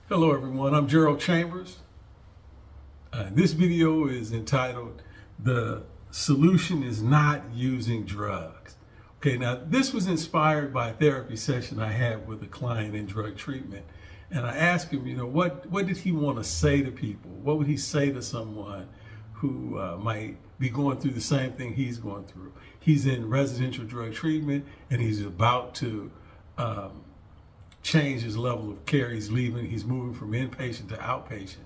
Hello everyone, I'm Gerald Chambers. This video is entitled, "The Solution is Not Using Drugs." Okay, now this was inspired by a therapy session I had with a client in drug treatment. And I asked him, what did he want to say to people? What would he say to someone who might be going through the same thing he's going through? He's in residential drug treatment and he's about to change his level of care. He's moving from inpatient to outpatient.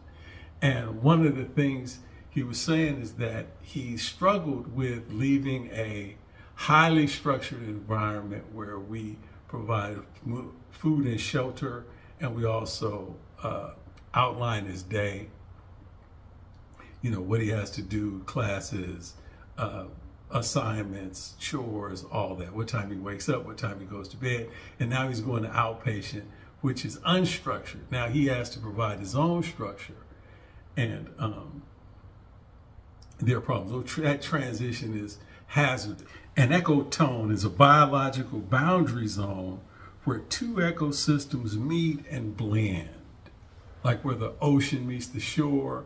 And one of the things he was saying is that he struggled with leaving a highly structured environment where we provide food and shelter, and we also outline his day, what he has to do, classes, assignments, chores, all that, what time he wakes up, what time he goes to bed. And now he's going to outpatient, which is unstructured. Now he has to provide his own structure, and there are problems. That transition is hazardous. An ecotone is a biological boundary zone where two ecosystems meet and blend, like where the ocean meets the shore,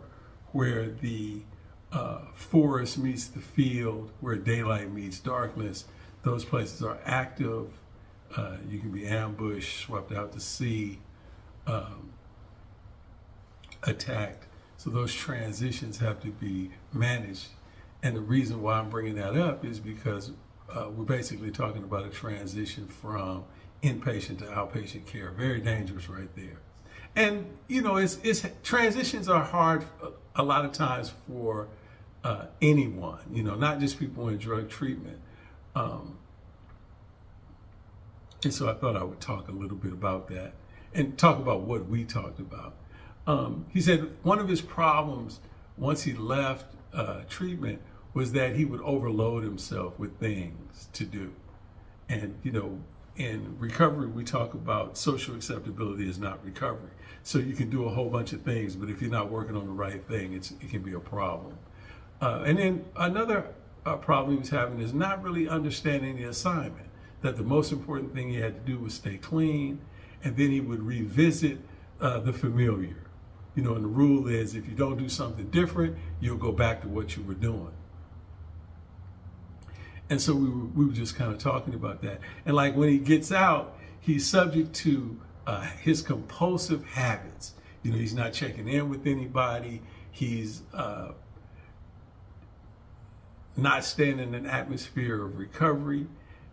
where the forest meets the field, where daylight meets darkness. Those places are active. You can be ambushed, swept out to sea, attacked. So those transitions have to be managed. And the reason why I'm bringing that up is because we're basically talking about a transition from inpatient to outpatient care. Very dangerous right there. And it's transitions are hard a lot of times for anyone, not just people in drug treatment. And so I thought I would talk a little bit about that and talk about what we talked about. He said one of his problems once he left treatment was that he would overload himself with things to do. And, in recovery, we talk about social acceptability is not recovery. So you can do a whole bunch of things, but if you're not working on the right thing, it can be a problem. And then another problem he was having is not really understanding the assignment, that the most important thing he had to do was stay clean, and then he would revisit the familiar. And the rule is if you don't do something different, you'll go back to what you were doing. And so we were just kind of talking about that. And like when he gets out, he's subject to his compulsive habits. He's not checking in with anybody. He's not staying in an atmosphere of recovery.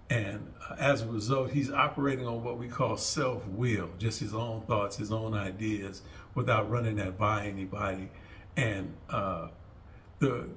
And as a result, he's operating on what we call self-will, just his own thoughts, his own ideas, without running that by anybody. And the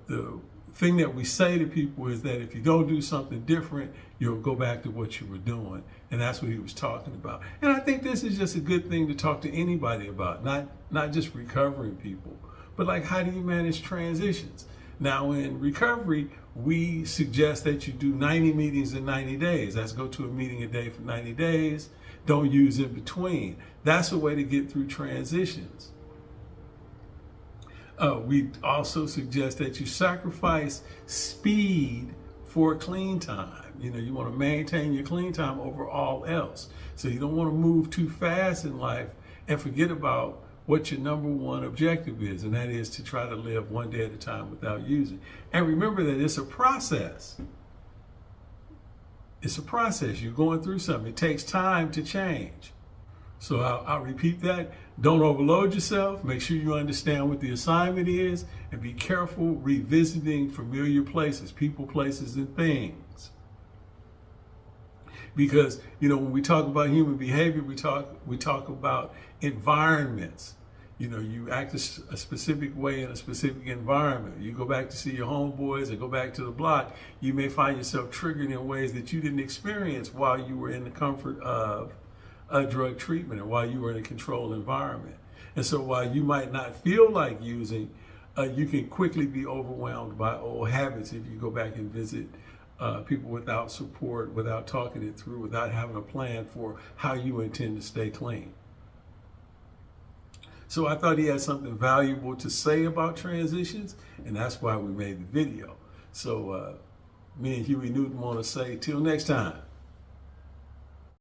thing that we say to people is that if you don't do something different, you'll go back to what you were doing. And that's what he was talking about. And I think this is just a good thing to talk to anybody about, not just recovering people, but like, how do you manage transitions? Now in recovery, we suggest that you do 90 meetings in 90 days. That's go to a meeting a day for 90 days. Don't use in between. That's a way to get through transitions. We also suggest that you sacrifice speed for clean time. You want to maintain your clean time over all else. So you don't want to move too fast in life and forget about what your number one objective is, and that is to try to live one day at a time without using. And remember that it's a process. It's a process. You're going through something. It takes time to change. So I'll repeat that. Don't overload yourself. Make sure you understand what the assignment is, and be careful revisiting familiar places, people, places, and things. Because, when we talk about human behavior, we talk about environments. You act a specific way in a specific environment. You go back to see your homeboys or go back to the block, you may find yourself triggered in ways that you didn't experience while you were in the comfort of drug treatment or while you were in a controlled environment. And so while you might not feel like using, you can quickly be overwhelmed by old habits if you go back and visit people without support, without talking it through, without having a plan for how you intend to stay clean. So I thought he had something valuable to say about transitions, and that's why we made the video. So me and Huey Newton want to say till next time.